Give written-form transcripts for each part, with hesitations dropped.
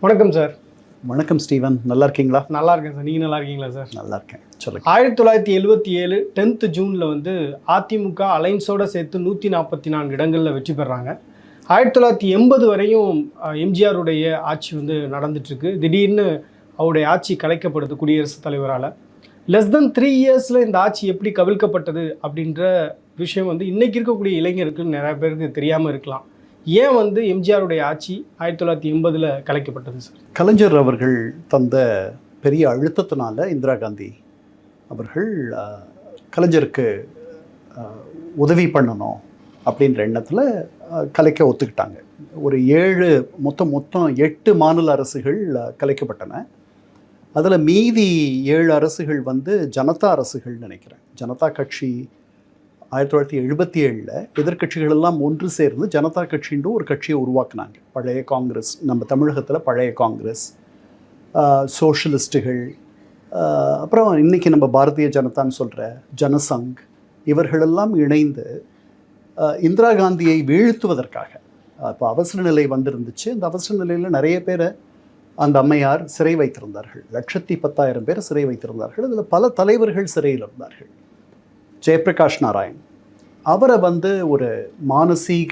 வணக்கம் சார். வணக்கம் ஸ்டீவன், நல்லா இருக்கீங்களா? நல்லா இருக்கேன் சார். நீங்கள் நல்லா இருக்கீங்களா சார்? நல்லா இருக்கேன், சொல்லுங்கள். 1977 10th ஜூனில் வந்து அதிமுக அலைன்ஸோடு சேர்த்து 144 இடங்களில் வெற்றி பெறாங்க. 1980 வரையும் எம்ஜிஆருடைய ஆட்சி வந்து நடந்துட்டுருக்கு. திடீர்னு அவருடைய ஆட்சி கலைக்கப்படுது குடியரசுத் தலைவரால். லெஸ் தென் 3 இயர்ஸில் இந்த ஆட்சி எப்படி கவிழ்க்கப்பட்டது அப்படின்ற விஷயம் வந்து இன்றைக்கி இருக்கக்கூடிய இளைஞருக்கு நிறைய பேருக்கு தெரியாமல் இருக்கலாம். ஏன் வந்து எம்ஜிஆருடைய ஆட்சி 1980 கலைக்கப்பட்டது சார்? கலைஞர் அவர்கள் தந்த பெரிய அழுத்தத்தினால இந்திரா காந்தி அவர்கள் கலைஞருக்கு உதவி பண்ணணும் அப்படின்ற எண்ணத்தில் கலைக்க ஒத்துக்கிட்டாங்க. ஒரு மொத்தம் 8 மாநில அரசுகள் கலைக்கப்பட்டன. அதில் மீதி 7 அரசுகள் வந்து ஜனதா அரசுகள் நினைக்கிறேன். ஜனதா கட்சி 1977 எதிர்கட்சிகளெல்லாம் ஒன்று சேர்ந்து ஜனதா கட்சின்ற ஒரு கட்சியை உருவாக்குனாங்க. பழைய காங்கிரஸ், நம்ம தமிழகத்தில் பழைய காங்கிரஸ், சோஷலிஸ்ட்டுகள், அப்புறம் இன்றைக்கி நம்ம பாரதிய ஜனதான்னு சொல்கிற ஜனசங், இவர்களெல்லாம் இணைந்து இந்திரா காந்தியை வீழ்த்துவதற்காக இப்போ அவசர நிலை வந்திருந்துச்சு. அந்த அவசர நிலையில் நிறைய பேரை அந்த அம்மையார் சிறை வைத்திருந்தார்கள். 1,10,000 பேர் சிறை வைத்திருந்தார்கள். அதில் பல தலைவர்கள் சிறையில் இருந்தார்கள். ஜெயபிரகாஷ் நாராயண் அவரை வந்து ஒரு மானசீக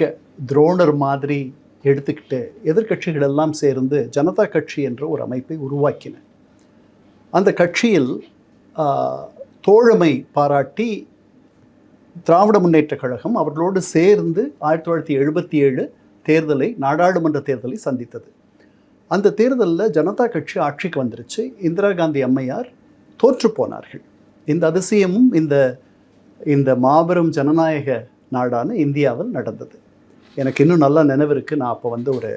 துரோணர் மாதிரி எடுத்துக்கிட்டு எதிர்கட்சிகள் எல்லாம் சேர்ந்து ஜனதா கட்சி என்ற ஒரு அமைப்பை உருவாக்கின. அந்த கட்சியில் தோழமை பாராட்டி திராவிட முன்னேற்ற கழகம் அவர்களோடு சேர்ந்து 1977 தேர்தலை, நாடாளுமன்ற தேர்தலை சந்தித்தது. அந்த தேர்தலில் ஜனதா கட்சி ஆட்சிக்கு வந்துருச்சு. இந்திரா காந்தி அம்மையார் தோற்று போனார்கள். இந்த அதிசயமும் இந்த மாபெரும் ஜனநாயக நாடான இந்தியாவில் நடந்தது. எனக்கு இன்னும் நல்லா நினைவு இருக்குது. நான் அப்போ வந்து ஒரு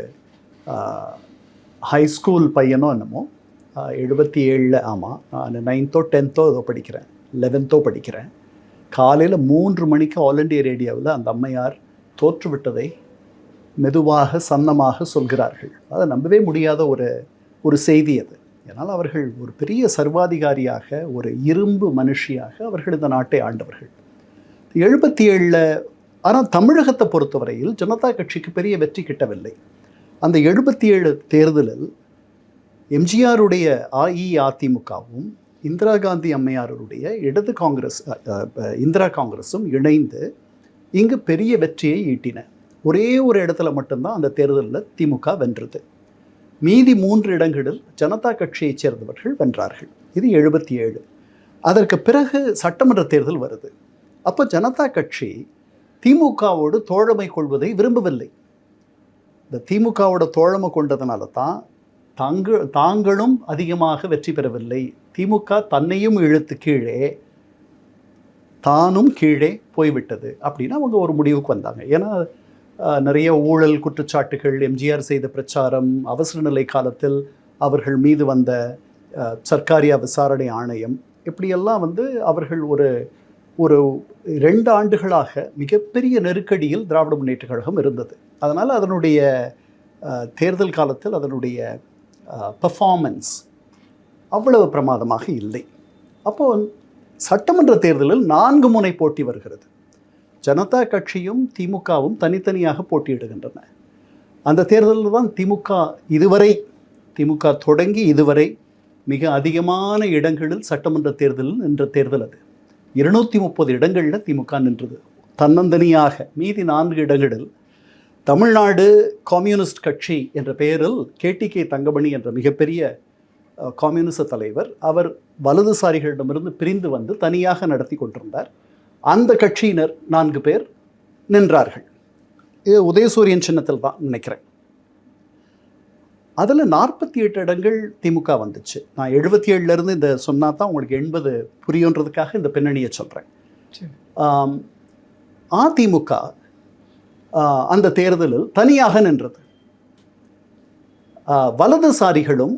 ஹைஸ்கூல் பையனோ என்னமோ 77, ஆமாம், நான் 9th 10th ஏதோ படிக்கிறேன், 11th படிக்கிறேன். காலையில் 3 மணிக்கு ஆல் இண்டியா ரேடியோவில் அந்த அம்மையார் தோற்றுவிட்டதை மெதுவாக சன்னமாக சொல்கிறார்கள். அதை நம்பவே முடியாத ஒரு செய்தி அது. ஏன்னால் அவர்கள் ஒரு பெரிய சர்வாதிகாரியாக, ஒரு இரும்பு மனுஷியாக அவர்கள் இந்த நாட்டை ஆண்டவர்கள். 77 ஆனால் தமிழகத்தை பொறுத்தவரையில் ஜனதா கட்சிக்கு பெரிய வெற்றி கிட்டவில்லை. அந்த 77 தேர்தலில் எம்ஜிஆருடைய அஇஅதிமுகவும் இந்திரா காந்தி அம்மையாருடைய இடது காங்கிரஸ், இந்திரா காங்கிரஸும் இணைந்து இங்கு பெரிய வெற்றியை ஈட்டின. ஒரே ஒரு இடத்துல மட்டும்தான் அந்த தேர்தலில் திமுக வென்றது. மீதி 3 இடங்களில் ஜனதா கட்சியைச் சேர்ந்தவர்கள் வென்றார்கள். இது 77. அதற்கு பிறகு சட்டமன்ற தேர்தல் வருது. அப்போ ஜனதா கட்சி திமுகவோடு தோழமை கொள்வதை விரும்பவில்லை. இந்த திமுகவோட தோழமை கொண்டதுனால தான் தாங்களும் அதிகமாக வெற்றி பெறவில்லை. திமுக தன்னையும் இழுத்து கீழே, தானும் கீழே போய்விட்டது அப்படின்னு அவங்க ஒரு முடிவுக்கு வந்தாங்க. ஏன்னா நிறைய ஊழல் குற்றச்சாட்டுகள், எம்ஜிஆர் செய்த பிரச்சாரம், அவசர நிலை காலத்தில் அவர்கள் மீது வந்த சர்க்காரியா விசாரணை ஆணையம், இப்படியெல்லாம் வந்து அவர்கள் ஒரு 2 ஆண்டுகளாக மிகப்பெரிய நெருக்கடியில் திராவிட முன்னேற்ற கழகம் இருந்தது. அதனால் அதனுடைய தேர்தல் காலத்தில் அதனுடைய பெர்ஃபார்மன்ஸ் அவ்வளவு பிரமாதமாக இல்லை. அப்போது சட்டமன்ற தேர்தலில் 4 முனை போட்டி வருகிறது. ஜனதா கட்சியும் திமுகவும் தனித்தனியாக போட்டியிடுகின்றன. அந்த தேர்தலில் தான் திமுக தொடங்கி இதுவரை மிக அதிகமான இடங்களில் சட்டமன்ற தேர்தலில் நின்ற தேர்தல் அது. 230 இடங்களில் திமுக நின்றது தன்னந்தனியாக. மீதி 4 இடங்களில் தமிழ்நாடு கம்யூனிஸ்ட் கட்சி என்ற பெயரில் கேடிகே தங்கமணி என்ற மிகப்பெரிய கம்யூனிஸ்ட் தலைவர், அவர் வலதுசாரிகளிடமிருந்து பிரிந்து வந்து தனியாக நடத்தி கொண்டிருந்தார். அந்த கட்சியினர் 4 பேர் நின்றார்கள். இது உதயசூரியன் சின்னத்தில் தான் நினைக்கிறேன். அதில் 48 இடங்கள் திமுக வந்துச்சு. நான் 77 இந்த சொன்னால் தான் உங்களுக்கு 80 புரியுன்றதுக்காக இந்த பின்னணியை சொல்கிறேன். அதிமுக அந்த தேர்தலில் தனியாக நின்றது. வலதுசாரிகளும்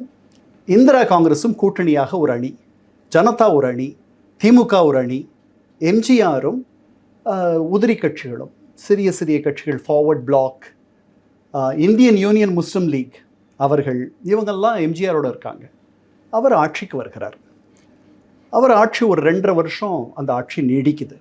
இந்திரா காங்கிரஸும் கூட்டணியாக ஒரு அணி, ஜனதா ஒரு அணி, திமுக ஒரு அணி, எம்ஜிஆரும் உதிரி கட்சிகளும், சிறிய சிறிய கட்சிகள், ஃபார்வர்ட் பிளாக், இந்தியன் யூனியன் முஸ்லீம் லீக், அவர்கள் இவங்கெல்லாம் எம்ஜிஆரோட இருக்காங்க. அவர் ஆட்சிக்கு வருகிறார். அவர் ஆட்சி ஒரு 2.5 வருஷம் அந்த ஆட்சி நீடிக்குது.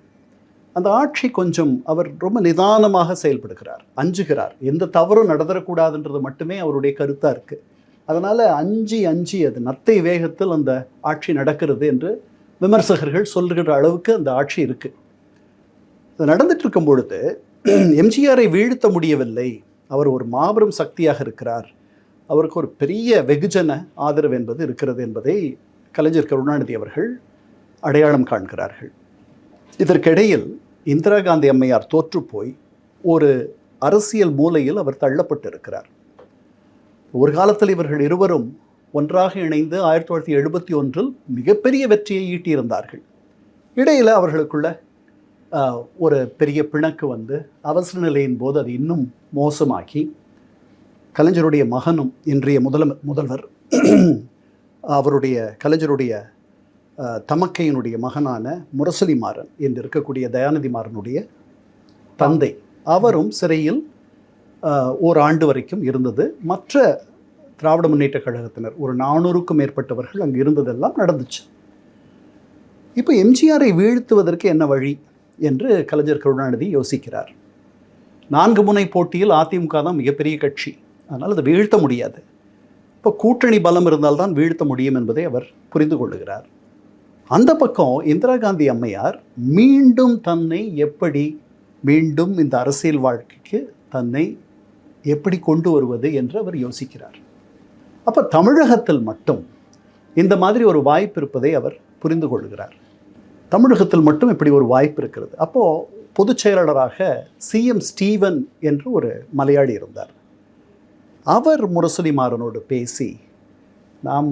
அந்த ஆட்சி கொஞ்சம் அவர் ரொம்ப நிதானமாக செயல்படுகிறார், அஞ்சுகிறார். எந்த தவறும் நடந்துடக்கூடாதுன்றது மட்டுமே அவருடைய கருத்தாக இருக்குது. அதனால் அஞ்சி அஞ்சி அது நத்தை வேகத்தில் அந்த ஆட்சி நடக்கிறது என்று விமர்சகர்கள் சொல்கிற அளவுக்கு அந்த ஆட்சி இருக்குது. அது நடந்துட்டு இருக்கும் பொழுது எம்ஜிஆரை வீழ்த்த முடியவில்லை, அவர் ஒரு மாபெரும் சக்தியாக இருக்கிறார், அவருக்கு ஒரு பெரிய வெகுஜன ஆதரவு என்பது இருக்கிறது என்பதை கலைஞர் கருணாநிதி அவர்கள் அடையாளம் காண்கிறார்கள். இதற்கிடையில் இந்திரா காந்தி அம்மையார் தோற்று போய் ஒரு அரசியல் மூலையில் அவர் தள்ளப்பட்டிருக்கிறார். ஒரு காலத்தில் இவர்கள் இருவரும் ஒன்றாக இணைந்து 1971 மிகப்பெரிய வெற்றியை ஈட்டியிருந்தார்கள். இடையில் அவர்களுக்குள்ள ஒரு பெரிய பிணக்கு வந்து அவசர நிலையின் போது அது இன்னும் மோசமாக்கி கலைஞருடைய மகனும் இன்றைய முதல்வர் அவருடைய கலைஞருடைய தமக்கையினுடைய மகனான முரசொலி மாறன் என்று இருக்கக்கூடிய தயாநிதி மாறனுடைய தந்தை அவரும் சிறையில் ஓராண்டு வரைக்கும் இருந்தது. மற்ற திராவிட முன்னேற்ற கழகத்தினர் ஒரு 400க்கும் மேற்பட்டவர்கள் அங்கு இருந்ததெல்லாம் நடந்துச்சு. இப்போ எம்ஜிஆரை வீழ்த்துவதற்கு என்ன வழி என்று கலைஞர் கருணாநிதி யோசிக்கிறார். 4 முனை போட்டியில் அதிமுக தான் மிகப்பெரிய கட்சி, அதனால் அதை வீழ்த்த முடியாது. இப்போ கூட்டணி பலம் இருந்தால்தான் வீழ்த்த முடியும் என்பதை அவர் புரிந்து கொள்ளுகிறார். அந்த பக்கம் இந்திரா காந்தி அம்மையார் மீண்டும் தன்னை எப்படி மீண்டும் இந்த அரசியல் வாழ்க்கைக்கு தன்னை எப்படி கொண்டு வருவது என்று அவர் யோசிக்கிறார். அப்போ தமிழகத்தில் மட்டும் இந்த மாதிரி ஒரு வாய்ப்பு இருப்பதை அவர் புரிந்து கொள்கிறார். தமிழகத்தில் மட்டும் இப்படி ஒரு வாய்ப்பு இருக்கிறது. அப்போது பொதுச் செயலாளராக சிஎம் ஸ்டீவன் என்று ஒரு மலையாளி இருந்தார். அவர் முரசொலி மாறனோடு பேசி நாம்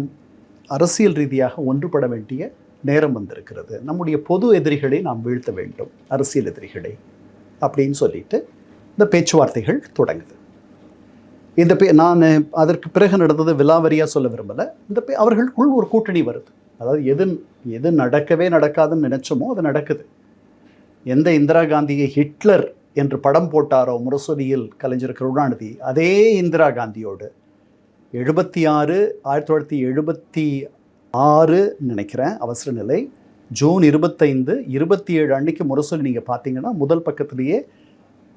அரசியல் ரீதியாக ஒன்றுபட வேண்டிய நேரம் வந்திருக்கிறது, நம்முடைய பொது எதிரிகளை நாம் வீழ்த்த வேண்டும், அரசியல் எதிரிகளை அப்படின்னு சொல்லிட்டு இந்த பேச்சுவார்த்தைகள் தொடங்குது. நான் அதற்கு பிறகு நடந்தது விலாவரியாக சொல்ல விரும்பலை. அவர்களுக்குள் ஒரு கூட்டணி வருது. அதாவது எது நடக்கவே நடக்காதுன்னு நினைச்சோமோ அது நடக்குது. எந்த இந்திரா காந்தியை ஹிட்லர் என்று படம் போட்டாரோ முரசொலியில் கலைஞர் கருணாநிதி, அதே இந்திரா காந்தியோடு 1976 நினைக்கிறேன் அவசர நிலை ஜூன் 25, 27 அன்னைக்கு முரசொலி நீங்கள் பார்த்தீங்கன்னா முதல் பக்கத்திலேயே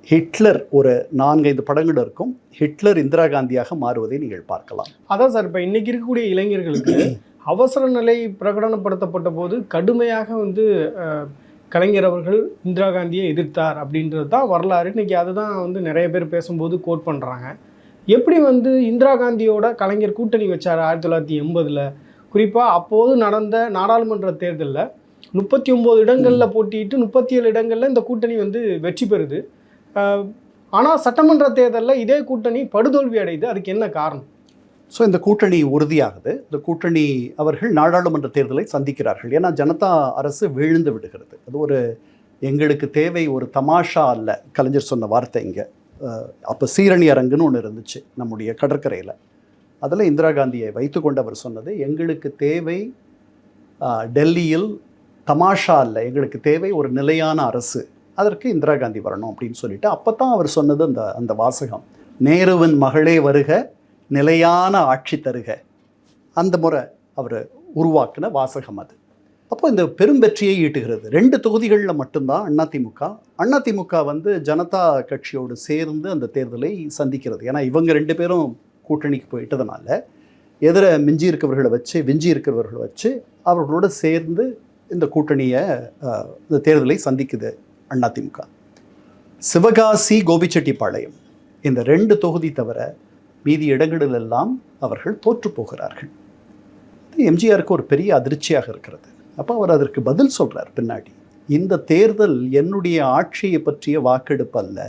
ஹிட்லர் ஒரு 4-5 படங்கள் இருக்கும். ஹிட்லர் இந்திரா காந்தியாக மாறுவதை நீங்கள் பார்க்கலாம். அதான் சார், இப்போ இன்னைக்கு இருக்கக்கூடிய இளைஞர்களுக்கு அவசர நிலை பிரகடனப்படுத்தப்பட்ட போது கடுமையாக வந்து கலைஞர் அவர்கள் இந்திரா காந்தியை எதிர்த்தார் அப்படின்றது தான் வரலாறு. இன்றைக்கி அதுதான் வந்து நிறைய பேர் பேசும்போது கோட் பண்ணுறாங்க. எப்படி வந்து இந்திரா காந்தியோட கலைஞர் கூட்டணி வச்சார் 1980, குறிப்பாக அப்போது நடந்த நாடாளுமன்ற தேர்தலில் 39 இடங்களில் போட்டிட்டு 37 இடங்களில் இந்த கூட்டணி வந்து வெற்றி பெறுது. ஆனால் சட்டமன்ற தேர்தலில் இதே கூட்டணி படுதோல்வி அடையுது. அதுக்கு என்ன காரணம்? ஸோ இந்த கூட்டணி உறுதியாகுது. இந்த கூட்டணி அவர்கள் நாடாளுமன்ற தேர்தலை சந்திக்கிறார்கள். ஏன்னா ஜனதா அரசு விழுந்து விடுகிறது. அது ஒரு எங்களுக்கு தேவை ஒரு தமாஷா அல்ல, கலைஞர் சொன்ன வார்த்தை இங்கே. அப்போ சீரணி அரங்குன்னு ஒன்று இருந்துச்சு நம்முடைய கடற்கரையில். அதில் இந்திரா காந்தியை வைத்துக்கொண்டு அவர் சொன்னது, எங்களுக்கு தேவை டெல்லியில் தமாஷா அல்ல, எங்களுக்கு தேவை ஒரு நிலையான அரசு, அதற்கு இந்திரா காந்தி வரணும் அப்படின்னு சொல்லிட்டு அப்போ தான் அவர் சொன்னது அந்த வாசகம், நேருவின் மகளே வருக நிலையான ஆட்சி தருக. அந்த முறை அவர் உருவாக்கின வாசகம் அது. அப்போ இந்த பெரும் வெற்றியை ஈட்டுகிறது. 2 தொகுதிகளில் மட்டும்தான் அதிமுக வந்து ஜனதா கட்சியோடு சேர்ந்து அந்த தேர்தலை சந்திக்கிறது. ஏன்னா இவங்க 2 பேரும் கூட்டணிக்கு போயிட்டதுனால எதிர விஞ்சி இருக்கிறவர்களை வச்சு அவர்களோடு சேர்ந்து இந்த கூட்டணியை இந்த தேர்தலை சந்திக்குது அதிமுக. சிவகாசி, கோபிச்செட்டிப்பாளையம் இந்த 2 தொகுதி தவிர மீதி இடங்களிலெல்லாம் அவர்கள் தோற்று போகிறார்கள். எம்ஜிஆருக்கு ஒரு பெரிய அதிர்ச்சியாக இருக்கிறது. அப்போ அவர் அதற்கு பதில் சொல்கிறார் பின்னாடி, இந்த தேர்தல் என்னுடைய ஆட்சியை பற்றிய வாக்கெடுப்பு அல்ல,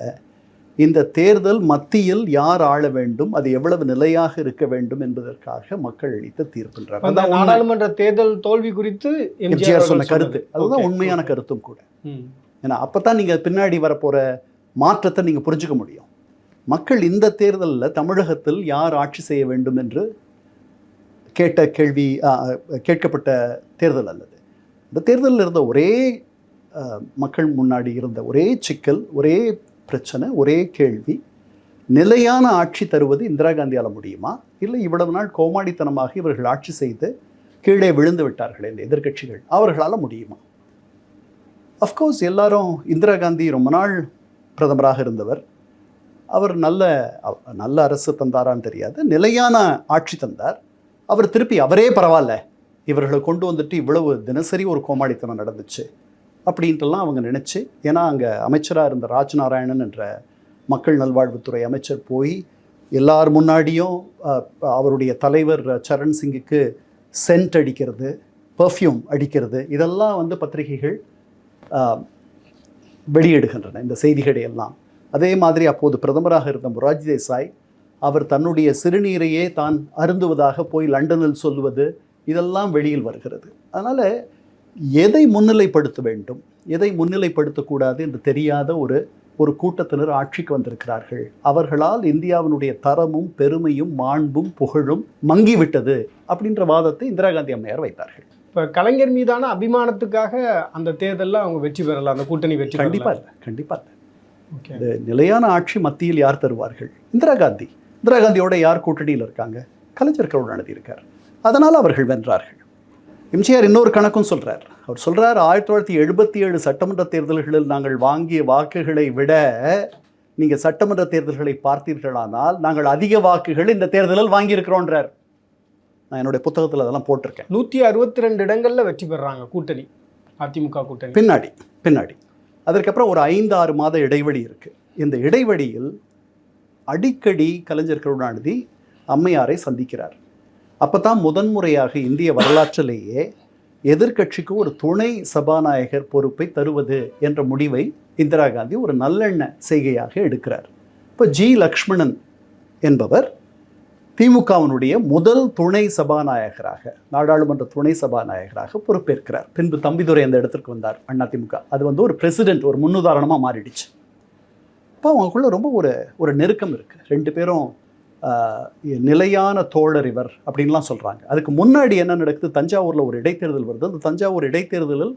இந்த தேர்தல் மத்தியில் யார் ஆள வேண்டும், அது எவ்வளவு நிலையாக இருக்க வேண்டும் என்பதற்காக மக்கள் அளித்த தீர்ப்புன்றார். நாடாளுமன்ற தேர்தல் தோல்வி குறித்து எம்ஜிஆர் சொன்ன கருத்து அதுதான் உண்மையான கருத்தும் கூட. ஏன்னா அப்போ தான் நீங்கள் பின்னாடி வரப்போகிற மாற்றத்தை நீங்கள் புரிஞ்சுக்க முடியும். மக்கள் இந்த தேர்தலில் தமிழகத்தில் யார் ஆட்சி செய்ய வேண்டும் என்று கேட்கப்பட்ட தேர்தல் அல்லது. இந்த தேர்தலில் இருந்த ஒரே மக்கள் முன்னாடி இருந்த ஒரே சிக்கல், ஒரே பிரச்சனை, ஒரே கேள்வி, நிலையான ஆட்சி தருவது இந்திரா காந்தியால் முடியுமா, இல்லை இவ்வளவு நாள் கோமாடித்தனமாக இவர்கள் ஆட்சி செய்து கீழே விழுந்து விட்டார்கள் இந்த எதிர்க்கட்சிகள், அவர்களால் முடியுமா? அஃப்கோர்ஸ் எல்லாரும் இந்திரா காந்தி ரொம்ப நாள் பிரதமராக இருந்தவர், அவர் நல்ல அரசு தந்தாரான்னு தெரியாது, நிலையான ஆட்சி தந்தார். அவர் திருப்பி அவரே பரவாயில்ல, இவர்களை கொண்டு வந்துட்டு இவ்வளவு தினசரி ஒரு கோமாளித்தனம் நடந்துச்சு அப்படின்ட்டுலாம் அவங்க நினச்சி, ஏன்னா அங்கே அமைச்சராக இருந்த ராஜ்நாராயணன் என்ற மக்கள் நல்வாழ்வுத்துறை அமைச்சர் போய் எல்லார் முன்னாடியும் அவருடைய தலைவர் சரண் சிங்குக்கு சென்ட் அடிக்கிறது, பர்ஃப்யூம் அடிக்கிறது, இதெல்லாம் வந்து பத்திரிகைகள் வெளியிடுகின்றன இந்த செய்திகளை எல்லாம். அதே மாதிரி அப்போது பிரதமராக இருந்த மொரார்ஜி தேசாய் அவர் தன்னுடைய சிறுநீரையே தான் அருந்துவதாக போய் லண்டனில் சொல்லுவது, இதெல்லாம் வெளியில் வருகிறது. அதனால் எதை முன்னிலைப்படுத்த வேண்டும், எதை முன்னிலைப்படுத்தக்கூடாது என்று தெரியாத ஒரு கூட்டத்தினர் ஆட்சிக்கு வந்திருக்கிறார்கள். அவர்களால் இந்தியாவினுடைய தரமும் பெருமையும் மாண்பும் புகழும் மங்கிவிட்டது அப்படின்ற வாதத்தை இந்திரா காந்தி அம்மையார் வைத்தார்கள். இப்போ கலைஞர் மீதான அபிமானத்துக்காக அந்த தேர்தலில் அவங்க வெற்றி பெறலாம், அந்த கூட்டணி வெற்றி கண்டிப்பாக இல்லை, கண்டிப்பாக இல்லை. இது நிலையான ஆட்சி மத்தியில் யார் தருவார்கள்? இந்திரா காந்தியோட யார் கூட்டணியில் இருக்காங்க? கலைஞர் கருணாநிதி இருக்கார். அதனால் அவர்கள் வென்றார்கள். எம்ஜிஆர் இன்னொரு கணக்கும் சொல்கிறார். அவர் சொல்கிறார், 1977 சட்டமன்ற தேர்தல்களில் நாங்கள் வாங்கிய வாக்குகளை விட நீங்கள் சட்டமன்ற தேர்தல்களை பார்த்தீர்களானால் நாங்கள் அதிக வாக்குகள் இந்த தேர்தலில் வாங்கியிருக்கிறோன்றார். நான் என்னுடைய புத்தகத்தில் அதெல்லாம் போட்டிருக்கேன். 162 இடங்களில் வெற்றி பெறாங்க கூட்டணி, அதிமுக கூட்டணி. பின்னாடி அதற்கப்புறம் ஒரு 5-6 மாத இடைவெளி இருக்குது. இந்த இடைவெளியில் அடிக்கடி கலைஞர் கருணாநிதி அம்மையாரை சந்திக்கிறார். அப்போ தான் முதன்முறையாக இந்திய வரலாற்றிலேயே எதிர்க்கட்சிக்கு ஒரு துணை சபாநாயகர் பொறுப்பை தருவது என்ற முடிவை இந்திரா காந்தி ஒரு நல்லெண்ண செய்கையாக எடுக்கிறார். இப்போ ஜி லக்ஷ்மணன் என்பவர் திமுகவினுடைய முதல் துணை சபாநாயகராக, நாடாளுமன்ற துணை சபாநாயகராக பொறுப்பேற்கிறார். பின்பு தம்பிதுரை அந்த இடத்திற்கு வந்தார் அதிமுக. அது வந்து ஒரு பிரசிடென்ட், ஒரு முன்னுதாரணமாக மாறிடுச்சு. இப்போ அவங்களுக்குள்ள ரொம்ப ஒரு நெருக்கம் இருக்குது. ரெண்டு பேரும் நிலையான தோழர் இவர் அப்படின்லாம் சொல்கிறாங்க. அதுக்கு முன்னாடி என்ன நடக்குது, தஞ்சாவூரில் ஒரு இடைத்தேர்தல் வருது. அந்த தஞ்சாவூர் இடைத்தேர்தலில்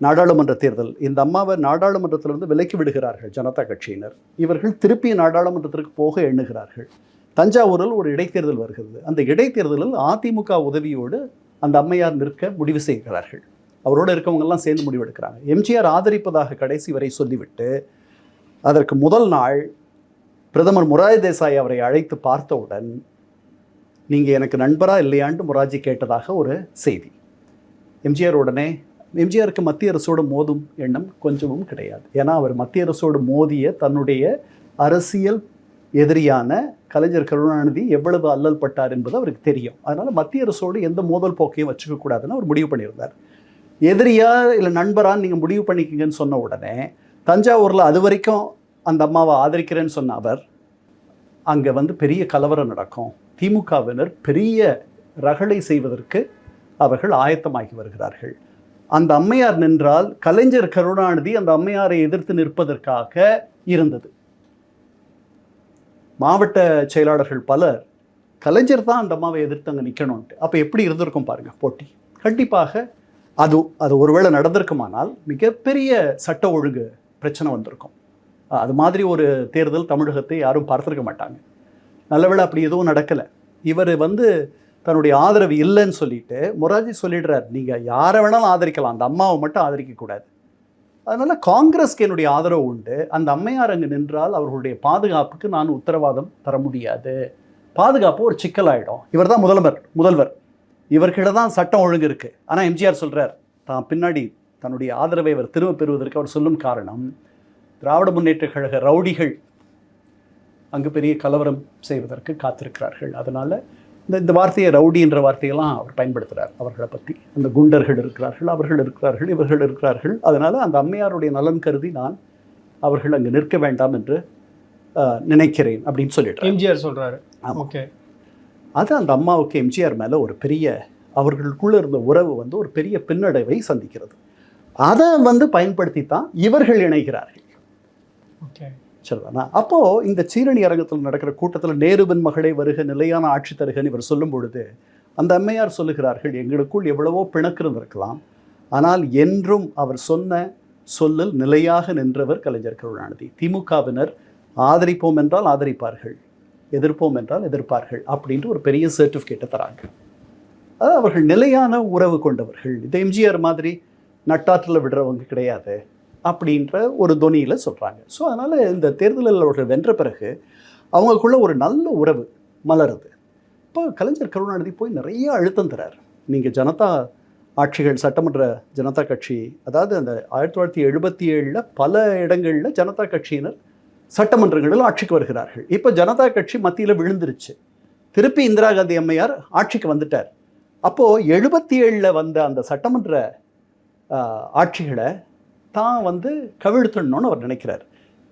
நாடாளுமன்ற தேர்தல், இந்த அம்மாவை நாடாளுமன்றத்திலிருந்து விலக்கி விடுகிறார்கள் ஜனதா கட்சியினர். இவர்கள் திருப்பி நாடாளுமன்றத்திற்கு போக எண்ணுகிறார்கள். தஞ்சாவூரில் ஒரு இடைத்தேர்தல் வருகிறது. அந்த இடைத்தேர்தலில் அதிமுக உதவியோடு அந்த அம்மையார் நிற்க முடிவு செய்கிறார்கள். அவரோடு இருக்கவங்கெல்லாம் சேர்ந்து முடிவெடுக்கிறாங்க. எம்ஜிஆர் ஆதரிப்பதாக கடைசி வரை சொல்லிவிட்டு அதற்கு முதல் நாள் பிரதமர் மொரார்ஜி தேசாய் அவரை அழைத்து பார்த்தவுடன், நீங்கள் எனக்கு நண்பரா இல்லையான்ட்டு மொரார்ஜி கேட்டதாக ஒரு செய்தி. எம்ஜிஆருக்கு மத்திய அரசோடு மோதும் எண்ணம் கொஞ்சமும் கிடையாது. ஏன்னா அவர் மத்திய அரசோடு மோதிய தன்னுடைய அரசியல் எதிரியான கலைஞர் கருணாநிதி எவ்வளவு அல்லல் பட்டார் என்பது அவருக்கு தெரியும். அதனால் மத்திய அரசோடு எந்த மோதல் போக்கையும் வச்சுக்கக்கூடாதுன்னு அவர் முடிவு பண்ணியிருந்தார். எதிரியா இல்லை நண்பரான்னு நீங்கள் முடிவு பண்ணிக்கிங்கன்னு சொன்ன உடனே தஞ்சாவூரில் அது வரைக்கும் அந்த அம்மாவை ஆதரிக்கிறேன்னு சொன்ன அவர், அங்கே வந்து பெரிய கலவரம் நடக்கும், திமுகவினர் பெரிய ரகளை செய்வதற்கு அவர்கள் ஆயத்தமாகி வருகிறார்கள். அந்த அம்மையார் நின்றால் கலைஞர் கருணாநிதி அந்த அம்மையாரை எதிர்த்து நிற்பதற்காக இருந்தது. மாவட்ட செயலாளர்கள் பலர் கலைஞர் தான் அந்த அம்மாவை எதிர்த்து அங்கே நிற்கணும்ட்டு. அப்போ எப்படி இருந்திருக்கும் பாருங்கள் போட்டி. கண்டிப்பாக அது ஒருவேளை நடந்திருக்குமானால் மிகப்பெரிய சட்ட ஒழுங்கு பிரச்சனை வந்திருக்கும். அது மாதிரி ஒரு தேர்தல் தமிழகத்தை யாரும் பார்த்துருக்க மாட்டாங்க. நல்லவேளை அப்படி எதுவும் நடக்கலை. இவர் வந்து தன்னுடைய ஆதரவு இல்லைன்னு சொல்லிட்டு மொரார்ஜி சொல்லிடுறார், நீங்கள் யாரை வேணாலும் ஆதரிக்கலாம், அந்த அம்மாவை மட்டும் ஆதரிக்கக்கூடாது. அதனால் காங்கிரஸ்க்கு என்னுடைய ஆதரவு உண்டு, அந்த அம்மையார் அங்கு நின்றால் அவர்களுடைய பாதுகாப்புக்கு நான் உத்தரவாதம் தர முடியாது, பாதுகாப்பு ஒரு சிக்கலாயிடும். இவர் தான் முதல்வர், இவர்கிட்ட தான் சட்டம் ஒழுங்கு இருக்குது. ஆனால் எம்ஜிஆர் சொல்கிறார், தான் பின்னாடி தன்னுடைய ஆதரவை அவர் திரும்ப பெறுவதற்கு அவர் சொல்லும் காரணம், திராவிட முன்னேற்ற கழக ரவுடிகள் அங்கு பெரிய கலவரம் செய்வதற்கு காத்திருக்கிறார்கள். அதனால் இந்த வார்த்தையை, ரவுடி என்ற வார்த்தையெல்லாம் அவர் பயன்படுத்துகிறார் அவர்களை பற்றி. அந்த குண்டர்கள் இருக்கிறார்கள், அவர்கள் இருக்கிறார்கள், இவர்கள் இருக்கிறார்கள். அதனால் அந்த அம்மையாருடைய நலன் கருதி நான் அவர்கள் அங்கு நிற்க வேண்டாம் என்று நினைக்கிறேன் அப்படின்னு சொல்லிட்டு எம்ஜிஆர் சொல்கிறாரு. ஓகே, அது அந்த அம்மாவுக்கு எம்ஜிஆர் மேலே ஒரு பெரிய, அவர்களுக்குள்ளே இருந்த உறவு வந்து ஒரு பெரிய பின்னடைவை சந்திக்கிறது. அதை வந்து பயன்படுத்தி தான் இவர்கள் இணைகிறார்கள். ஓகே, சரிதானா? அப்போது இந்த சீரணி அரங்கத்தில் நடக்கிற கூட்டத்தில் நேருவின் மகளை வருக, நிலையான ஆட்சி தருகன்னு இவர் சொல்லும் பொழுது அந்த அம்மையார் சொல்லுகிறார்கள், எங்களுக்குள் எவ்வளவோ பிணக்கு இருந்திருக்கலாம், ஆனால் என்றும் அவர் சொன்ன சொல்லில் நிலையாக நின்றவர் கலைஞர் கருணாநிதி. திமுகவினர் ஆதரிப்போம் என்றால் ஆதரிப்பார்கள், எதிர்ப்போம் என்றால் எதிர்ப்பார்கள் அப்படின்ட்டு ஒரு பெரிய சர்டிஃபிகேட்டை தராங்க. அதாவது அவர்கள் நிலையான உறவு கொண்டவர்கள். இது எம்ஜிஆர் மாதிரி நட்டாற்றில் விடுறவங்க கிடையாது அப்படின்ற ஒரு தொனியில் சொல்கிறாங்க. ஸோ அதனால் இந்த தேர்தலில் அவர்கள் வென்ற பிறகு அவங்களுக்குள்ள ஒரு நல்ல உறவு மலருது. இப்போ கலைஞர் கருணாநிதி போய் நிறைய அழுத்தம் தரார். நீங்கள் ஜனதா ஆட்சிகள், சட்டமன்ற ஜனதா கட்சி, அதாவது அந்த 1977 பல இடங்களில் ஜனதா கட்சியினர் சட்டமன்றங்களில் ஆட்சிக்கு வருகிறார்கள். இப்போ ஜனதா கட்சி மத்தியில் விழுந்துருச்சு. திருப்பி இந்திரா காந்தி அம்மையார் ஆட்சிக்கு வந்துட்டார். அப்போது 77 வந்த அந்த சட்டமன்ற ஆட்சிகளை தான் கவிழ்த்தணும்னு அவர் நினைக்கிறார்.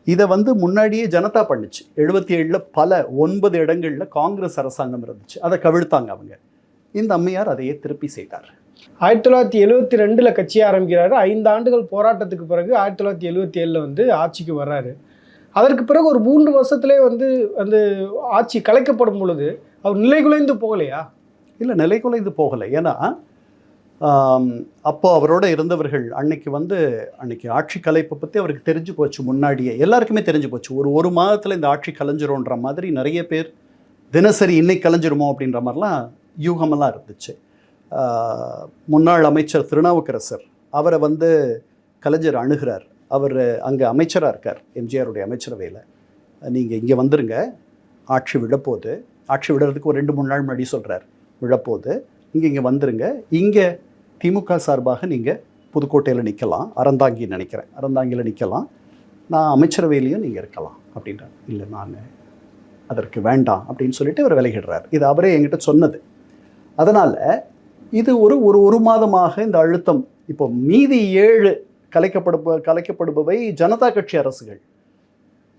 இதை முன்னாடியே ஜனதா பண்ணுச்சு. 77 பல 9 இடங்களில் காங்கிரஸ் அரசாங்கம் இருந்துச்சு, அதை கவிழ்த்தாங்க அவங்க. இந்த அம்மையார் அதையே திருப்பி செய்தார். 1972 கட்சி ஆரம்பிக்கிறாரு. 5 ஆண்டுகள் போராட்டத்துக்கு பிறகு 1977 ஆட்சிக்கு வர்றாரு. அதற்கு பிறகு ஒரு 3 வருஷத்துலேயே அந்த ஆட்சி கலைக்கப்படும் பொழுது அவர் நிலைகுலைந்து போகலையா? இல்லை, நிலைகுலைந்து போகலை. ஏன்னா அப்போ அவரோட இருந்தவர்கள் அன்னைக்கு ஆட்சி கலைப்பை பற்றி அவருக்கு தெரிஞ்சு போச்சு. முன்னாடியே எல்லாருக்குமே தெரிஞ்சு போச்சு. ஒரு மாதத்தில் இந்த ஆட்சி கலைஞ்சிரும்ன்ற மாதிரி நிறைய பேர் தினசரி இன்னைக்கு கலைஞ்சிருமோ அப்படின்ற மாதிரிலாம் யூகமெல்லாம் இருந்துச்சு. முன்னாள் அமைச்சர் திருநாவுக்கரசர் அவரை கலைஞர் அணுகிறார். அவர் அங்கே அமைச்சராக இருக்கார், எம்ஜிஆருடைய அமைச்சரவையில். நீங்கள் இங்கே வந்துருங்க, ஆட்சி விழப்போகுது. ஆட்சி விடுறதுக்கு ஒரு 2-3 நாள் முன்னாடி சொல்கிறார், விழப்போகுது, இங்கே வந்துருங்க. இங்கே திமுக சார்பாக நீங்கள் புதுக்கோட்டையில் நிற்கலாம், அறந்தாங்கியில் நிற்கலாம், நான் அமைச்சரவையிலையும் நீங்கள் இருக்கலாம் அப்படின்றார். இல்லை, நான் அதற்கு வேண்டாம் அப்படின்னு சொல்லிட்டு அவர் விலகிடுறார். இது அவரே என்கிட்ட சொன்னது. அதனால் இது ஒரு மாதமாக இந்த அழுத்தம். இப்போ மீதி 7 கலைக்கப்படுபவை ஜனதா கட்சி அரசுகள்.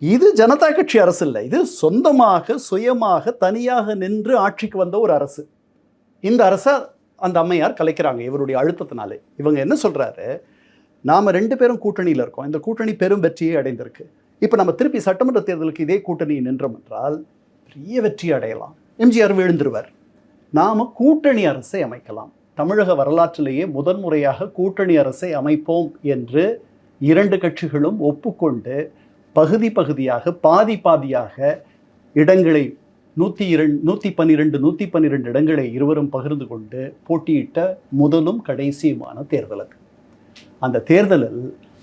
இது ஜனதா கட்சி அரசு இல்லை, இது சொந்தமாக சுயமாக தனியாக நின்று ஆட்சிக்கு வந்த ஒரு அரசு. இந்த அரசை அந்த அம்மையார் கலைக்கிறாங்க இவருடைய அழுத்தத்தினாலே. இவங்க என்ன சொல்கிறாரு, நாம் 2 பேரும் கூட்டணியில் இருக்கோம், இந்த கூட்டணி பெரும் வெற்றியை அடைந்திருக்கு. இப்போ நம்ம திருப்பி சட்டமன்ற தேர்தலுக்கு இதே கூட்டணி நின்றோம் என்றால் பெரிய வெற்றி அடையலாம், எம்ஜிஆர் விழுந்துருவார். நாம் கூட்டணி அரசை அமைக்கலாம், தமிழக வரலாற்றிலேயே முதன்முறையாக கூட்டணி அரசை அமைப்போம் என்று 2 கட்சிகளும் ஒப்புக்கொண்டு பகுதியாக பாதியாக இடங்களை 112 இடங்களை இருவரும் பகிர்ந்து கொண்டு போட்டியிட்ட முதலும் கடைசியுமான தேர்தல் அது. அந்த தேர்தலில்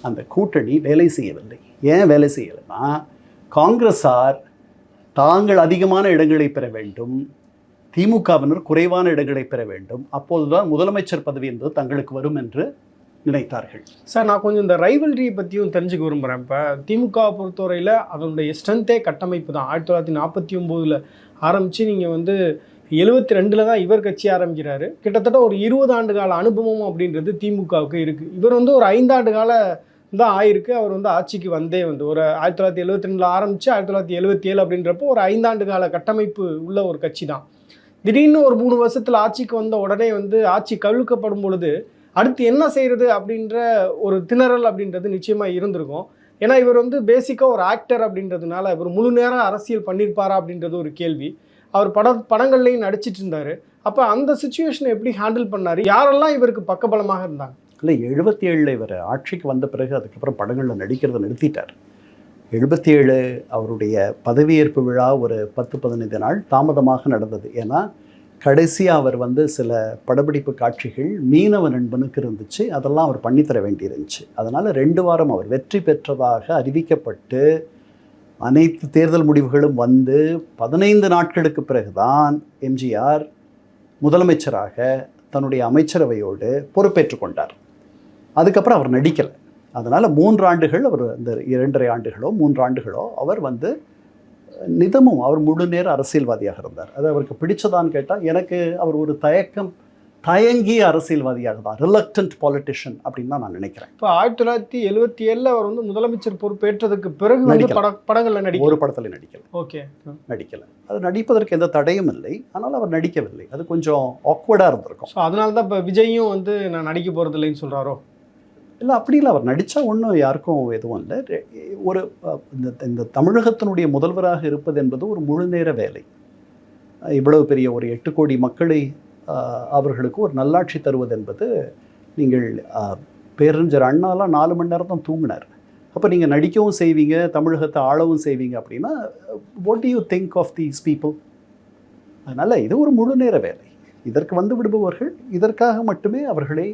அந்த கூட்டணி வேலை செய்யவில்லை. ஏன் வேலை செய்யலைன்னா, காங்கிரஸார் தாங்கள் அதிகமான இடங்களை பெற வேண்டும், திமுகவினர் குறைவான இடங்களை பெற வேண்டும், அப்போதுதான் முதலமைச்சர் பதவி என்பது தங்களுக்கு வரும் என்று நினைத்தார்கள். சார், நான் கொஞ்சம் இந்த ரைவல்ரியை பற்றியும் தெரிஞ்சுக்க விரும்புகிறேன். இப்போ திமுக பொறுத்தவரையில் அதனுடைய ஸ்ட்ரென்த்தே கட்டமைப்பு தான். 1949 ஆரம்பித்து நீங்கள் 72 தான் இவர் கட்சி ஆரம்பிக்கிறாரு. கிட்டத்தட்ட ஒரு 20 ஆண்டு கால அனுபவம் அப்படின்றது திமுகவுக்கு இருக்குது. இவர் ஒரு 5 ஆண்டு கால தான் ஆயிருக்கு. அவர் ஆட்சிக்கு ஒரு 1972 ஆரம்பித்து 1977 அப்படின்றப்போ ஒரு 5 ஆண்டு கால கட்டமைப்பு உள்ள ஒரு கட்சி தான். திடீர்னு ஒரு 3 வருஷத்தில் ஆட்சிக்கு வந்த உடனே ஆட்சி கவிழ்க்கப்படும் பொழுது அடுத்து என்ன செய்கிறது அப்படின்ற ஒரு திணறல் அப்படின்றது நிச்சயமாக இருந்திருக்கும். ஏன்னா இவர் பேசிக்காக ஒரு ஆக்டர் அப்படின்றதுனால இவர் முழு நேரம் அரசியல் பண்ணியிருப்பாரா அப்படின்றது ஒரு கேள்வி. அவர் படங்கள்லையும் நடிச்சிட்டு இருந்தார். அப்போ அந்த சுச்சுவேஷனை எப்படி ஹேண்டில் பண்ணார்? யாரெல்லாம் இவருக்கு பக்கபலமாக இருந்தாங்க? இல்லை, 77 இவர் ஆட்சிக்கு வந்த பிறகு அதுக்கப்புறம் படங்களில் நடிக்கிறத நிறுத்திட்டார். 77 அவருடைய பதவியேற்பு விழா ஒரு 10-15 நாள் தாமதமாக நடந்தது. ஏன்னா கடைசியாக அவர் சில படப்பிடிப்பு காட்சிகள் மீனவ நண்பனுக்கு இருந்துச்சு, அதெல்லாம் அவர் பண்ணித்தர வேண்டியிருந்துச்சு. அதனால் 2 வாரம் அவர் வெற்றி பெற்றதாக அறிவிக்கப்பட்டு அனைத்து தேர்தல் முடிவுகளும் 15 நாட்களுக்கு பிறகுதான் எம்ஜிஆர் முதலமைச்சராக தன்னுடைய அமைச்சரவையோடு பொறுப்பேற்று கொண்டார். அதுக்கப்புறம் அவர் நடிக்கலை. அதனால் 3 ஆண்டுகள் அவர் இந்த 2.5 ஆண்டுகளோ 3 ஆண்டுகளோ அவர் நிதமும் அவர் முழு நேர அரசியல்வாதியாக இருந்தார். அது அவருக்கு பிடிச்சதான்னு கேட்டால் எனக்கு அவர் ஒரு தயங்கிய அரசியல்வாதியாக தான், ரிலக்டன்ட் பாலிட்டிஷியன் அப்படின்னு தான் நான் நினைக்கிறேன். இப்போ 1977 அவர் முதலமைச்சர் பொறுப்பேற்றதுக்கு பிறகு படங்களில் ஒரு படத்தில் நடிக்கலை. ஓகே, நடிக்கலை. அது நடிப்பதற்கு எந்த தடையும் இல்லை, ஆனால் அவர் நடிக்கவில்லை. அது கொஞ்சம் ஆக்வர்டாக இருந்திருக்கும். ஸோ அதனால தான் இப்போ விஜயும் நான் நடிக்க போகிறது இல்லைன்னு சொல்கிறாரோ? இல்லை, அப்படி இல்லை. அவர் நடித்தா ஒன்றும் யாருக்கும் எதுவும் இல்லை. ஒரு இந்த தமிழகத்தினுடைய முதல்வராக இருப்பது என்பது ஒரு முழு நேர வேலை. இவ்வளவு பெரிய ஒரு 8 கோடி மக்களை அவர்களுக்கு ஒரு நல்லாட்சி தருவது என்பது, நீங்கள் பேரறிஞர் அண்ணாலாம் 4 மணி நேரம் தான் தூங்கினார். அப்போ நீங்கள் நடிக்கவும் செய்வீங்க, தமிழகத்தை ஆளவும் செய்வீங்க அப்படின்னா what do you think of these people? அதனால் இது ஒரு முழு நேர வேலை. இதற்கு விடுபவர்கள் இதற்காக மட்டுமே அவர்களை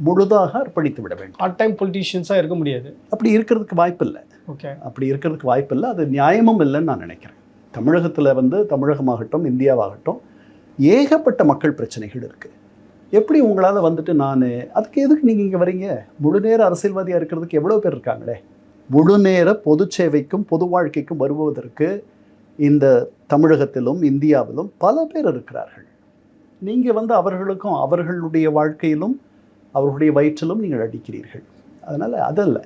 முழுதாக அர்ப்பணித்து விட வேண்டும். பார்ட் டைம் பொலிட்டீஷியன்ஸாக இருக்க முடியாது. அப்படி இருக்கிறதுக்கு வாய்ப்பு இல்லை. ஓகே, அப்படி இருக்கிறதுக்கு வாய்ப்பு இல்லை. அது நியாயமும் இல்லைன்னு நான் நினைக்கிறேன். தமிழகத்தில் வந்து தமிழகமாகட்டும் இந்தியாவாகட்டும் ஏகப்பட்ட மக்கள் பிரச்சனைகள் இருக்குது. எப்படி உங்களால் வந்துட்டு அதுக்கு எதுக்கு நீங்கள் இங்கே வரீங்க? முழு நேர அரசியல்வாதியாக இருக்கிறதுக்கு எவ்வளோ பேர் இருக்காங்களே. முழு நேர பொது சேவைக்கும் பொது வாழ்க்கைக்கும் வருவதற்கு இந்த தமிழகத்திலும் இந்தியாவிலும் பல பேர் இருக்கிறார்கள். நீங்கள் வந்து அவர்களுக்கும் அவர்களுடைய வாழ்க்கையிலும் அவர்களுடைய வயிற்றிலும் நீங்கள் அடிக்கிறீர்கள். அதனால் அதல்ல,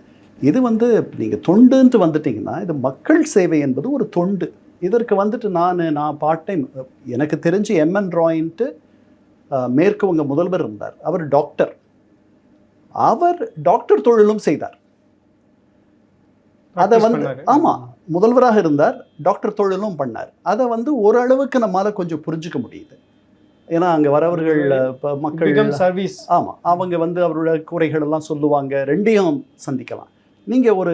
இது வந்து நீங்கள் தொண்டுன்ட்டு வந்துட்டிங்கன்னா இது மக்கள் சேவை என்பது ஒரு தொண்டு. இதற்கு வந்துட்டு நான் பார்ட் டைம், எனக்கு தெரிஞ்சு MN ராய்ன்ட்டு மேற்கு வங்க முதல்வர் இருந்தார். அவர் டாக்டர் தொழிலும் செய்தார். அதை வந்து ஆமாம், முதல்வராக இருந்தார், டாக்டர் தொழிலும் பண்ணார். அதை வந்து ஓரளவுக்கு நம்மளால் கொஞ்சம் புரிஞ்சுக்க முடியுது. ஏன்னா அங்கே வரவர்கள் இப்போ மக்கள் சர்வீஸ், ஆமாம், அவங்க வந்து அவரோட குறைகள் எல்லாம் சொல்லுவாங்க, ரெண்டையும் சந்திக்கலாம். நீங்கள் ஒரு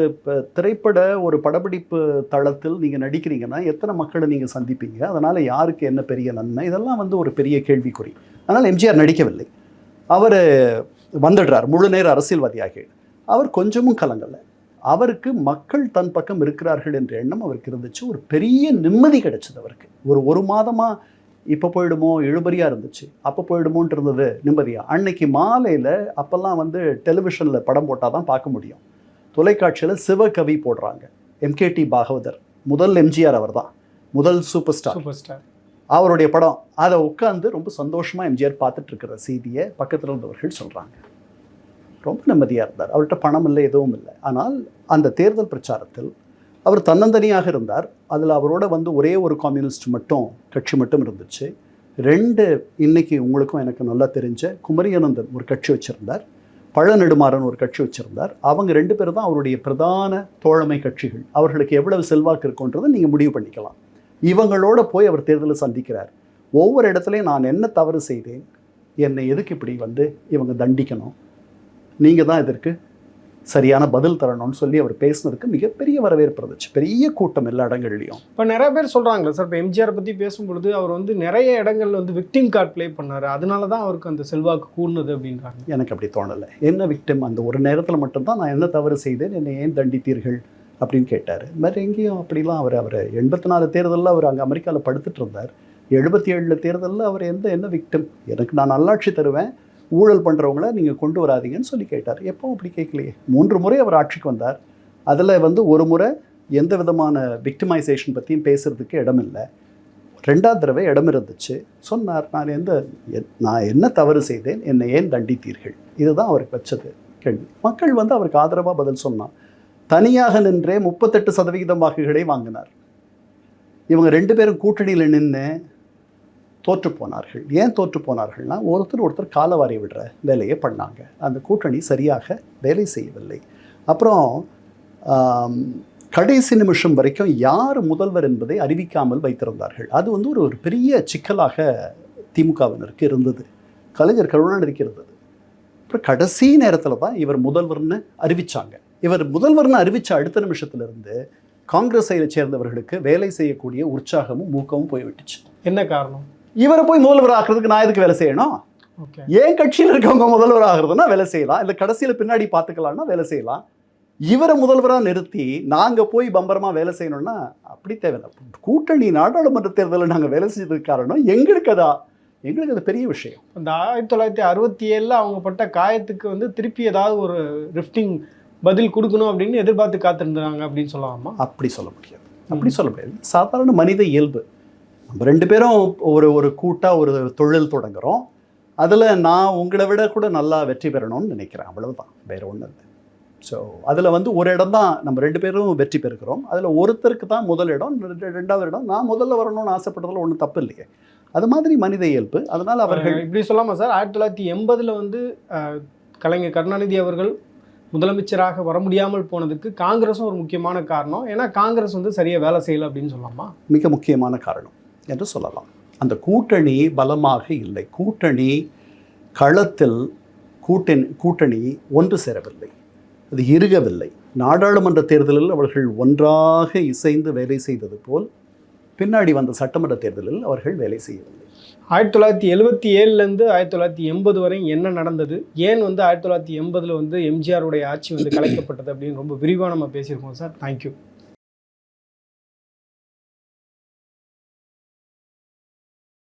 திரைப்பட ஒரு படப்பிடிப்பு தளத்தில் நீங்கள் நடிக்கிறீங்கன்னா எத்தனை மக்களை நீங்கள் சந்திப்பீங்க? அதனால் யாருக்கு என்ன பெரிய நன்மை? இதெல்லாம் வந்து ஒரு பெரிய கேள்விக்குறி. அதனால் எம்ஜிஆர் நடிக்கவில்லை. அவர் வந்துடுறார் முழு நேர அரசியல்வாதியாக. அவர் கொஞ்சமும் கலங்கலை. அவருக்கு மக்கள் தன் பக்கம் இருக்கிறார்கள் என்ற எண்ணம் அவருக்கு இருந்துச்சு. ஒரு பெரிய நிம்மதி கிடைச்சது அவருக்கு. ஒரு மாதமாக இப்போ போயிடுமோ, இழுபறியாக இருந்துச்சு, அப்போ போயிடுமோன்ட்டு இருந்தது நிம்மதியாக. அன்னைக்கு மாலையில் அப்போல்லாம் வந்து டெலிவிஷனில் படம் போட்டால் தான் பார்க்க முடியும். தொலைக்காட்சியில் சிவகவி போடுறாங்க. MKT பாகவதர், முதல் எம்ஜிஆர் அவர் தான், முதல் சூப்பர் ஸ்டார். அவருடைய படம். அதை உட்காந்து ரொம்ப சந்தோஷமாக எம்ஜிஆர் பார்த்துட்டு இருக்கிற செய்தியை பக்கத்தில் இருந்தவர்கள் சொல்கிறாங்க. ரொம்ப நிம்மதியாக இருந்தார். அவர்கிட்ட பணம் இல்லை, எதுவும் இல்லை. ஆனால் அந்த தேர்தல் பிரச்சாரத்தில் அவர் தன்னந்தனியாக இருந்தார். அதில் அவரோட வந்து ஒரே ஒரு கம்யூனிஸ்ட் கட்சி மட்டும் இருந்துச்சு. 2 இன்னைக்கு உங்களுக்கும் எனக்கு நல்லா தெரிஞ்ச குமரியானந்தன் ஒரு கட்சி வச்சுருந்தார், பழநெடுமாறன் ஒரு கட்சி வச்சுருந்தார். அவங்க 2 பேர் தான் அவருடைய பிரதான தோழமை கட்சிகள். அவர்களுக்கு எவ்வளவு செல்வாக்கு இருக்குன்றதை நீங்கள் முடிவு பண்ணிக்கலாம். இவங்களோட போய் அவர் தேர்தலை சந்திக்கிறார். ஒவ்வொரு இடத்துலையும் நான் என்ன தவறு செய்தேன், என்னை எதுக்கு இப்படி வந்து இவங்க தண்டிக்கணும், நீங்கள் தான் இதற்கு சரியான பதில் தரணும்னு சொல்லி அவர் பேசினதுக்கு மிகப்பெரிய வரவேற்பு இருந்துச்சு. பெரிய கூட்டம் எல்லா இடங்கள்லையும். இப்போ நிறைய பேர் சொல்கிறாங்களே சார், இப்போ எம்ஜிஆர் பற்றி பேசும்பொழுது அவர் வந்து நிறைய இடங்கள்ல வந்து விக்டிம் கார்டு ப்ளே பண்ணார், அதனால தான் அவருக்கு அந்த செல்வாக்கு கூடுனது அப்படின்றாங்க. எனக்கு அப்படி தோணலை. என்ன விக்டிம்? அந்த ஒரு நேரத்தில் மட்டும்தான் நான் என்ன தவறு செய்தேன், என்னை ஏன் தண்டித்தீர்கள் அப்படின்னு கேட்டார். இது மாதிரி எங்கேயும் அப்படிலாம் அவர் 84 தேர்தலில் அவர் அங்கே அமெரிக்காவில் படுத்துட்டு இருந்தார். 77 தேர்தலில் அவர் என்ன விக்டிம்? எனக்கு நான் நல்லாட்சி தருவேன், ஊழல் பண்ணுறவங்கள நீங்கள் கொண்டு வராதீங்கன்னு சொல்லி கேட்டார். எப்போ அப்படி கேட்கலையே. 3 முறை அவர் ஆட்சிக்கு வந்தார். அதில் வந்து ஒரு முறை எந்த விதமான விக்டிமைசேஷன் பற்றியும் பேசுகிறதுக்கு இடம் இல்லை. 2ஆவது தடவை இடம் இருந்துச்சு. சொன்னார், நான் என்ன தவறு செய்தேன், என்னை ஏன் தண்டித்தீர்கள்? இதுதான் அவருக்கு வச்சது கேள்வி. மக்கள் வந்து அவருக்கு ஆதரவாக பதில் சொன்னார். தனியாக நின்றே 38% வாக்குகளை வாங்கினார். இவங்க 2 பேரும் கூட்டணியில் நின்று தோற்று போனார்கள். ஏன் தோற்று போனார்கள்னா, ஒருத்தர் காலவாரி விடுற வேலையை பண்ணாங்க. அந்த கூட்டணி சரியாக வேலை செய்யவில்லை. அப்புறம் கடைசி நிமிஷம் வரைக்கும் யார் முதல்வர் என்பதை அறிவிக்காமல் வைத்திருந்தார்கள். அது வந்து ஒரு பெரிய சிக்கலாக திமுகவினருக்கு இருந்தது, கலைஞர் கருணாநிதிக்கு இருந்தது. அப்புறம் கடைசி நேரத்தில் தான் இவர் முதல்வர்னு அறிவித்தாங்க. இவர் முதல்வர்னு அறிவித்த அடுத்த நிமிஷத்துலேருந்து காங்கிரஸை சேர்ந்தவர்களுக்கு வேலை செய்யக்கூடிய உற்சாகமும் ஊக்கமும் போய்விட்டுச்சு. என்ன காரணம்? இவரை போய் முதல்வர் ஆகிறதுக்கு நான் எதுக்கு வேலை செய்யணும்? ஏன் கட்சியில் இருக்கவங்க முதல்வர் ஆகிறதுனா வேலை செய்யலாம், இல்லை கடைசியில் பின்னாடி பார்த்துக்கலாம்னா வேலை செய்யலாம். இவரை முதல்வராக நிறுத்தி நாங்கள் போய் பம்பரமாக வேலை செய்யணும்னா அப்படி தேவையில்லை. கூட்டணி நாடாளுமன்ற தேர்தலில் நாங்கள் வேலை செய்ததுக்கு காரணம் எங்களுக்கு அது பெரிய விஷயம். அந்த 1967 அவங்க பட்ட காயத்துக்கு வந்து திருப்பி ஏதாவது ஒரு ரிஃப்டிங் பதில் கொடுக்கணும் அப்படின்னு எதிர்பார்த்து காத்திருந்தாங்க அப்படின்னு சொல்லலாமா? அப்படி சொல்ல முடியாது. சாதாரண மனித இயல்பு. நம்ம 2 பேரும் ஒரு கூட்டாக ஒரு தொழில் தொடங்குகிறோம். அதில் நான் உங்களை விட கூட நல்லா வெற்றி பெறணும்னு நினைக்கிறேன், அவ்வளவுதான், வேறு ஒன்றும் இல்லை. ஸோ அதில் வந்து ஒரு இடம் தான் நம்ம 2 பேரும் வெற்றி பெறுகிறோம். அதில் ஒருத்தருக்கு தான் முதல் இடம், 2வது இடம் நான் முதல்ல வரணும்னு ஆசைப்படுறதுல ஒன்றும் தப்பு இல்லையே. அது மாதிரி மனித இயல்பு. அதனால் அவர்கள் இப்படி சொல்லாமா சார்? 1980 வந்து கலைஞர் கருணாநிதி அவர்கள் முதலமைச்சராக வர முடியாமல் போனதுக்கு காங்கிரஸும் ஒரு முக்கியமான காரணம். ஏன்னா காங்கிரஸ் வந்து சரியாக வேலை செய்யலை அப்படின்னு சொல்லலாமா? மிக முக்கியமான காரணம் என்று சொல்லலாம். அந்த கூட்டணி பலமாக இல்லை. கூட்டணி களத்தில் கூட்டணி ஒன்று சேரவில்லை, அது இறுகவில்லை. நாடாளுமன்ற தேர்தலில் அவர்கள் ஒன்றாக இசைந்து வேலை செய்தது போல் பின்னாடி வந்த சட்டமன்ற தேர்தலில் அவர்கள் வேலை செய்யவில்லை. 1977 1980 வரை என்ன நடந்தது, ஏன் வந்து 1980 வந்து எம்ஜிஆருடைய ஆட்சி வந்து கலைக்கப்பட்டது அப்படின்னு ரொம்ப விரிவாக நம்ம பேசியிருக்கோம் சார். தேங்க்யூ.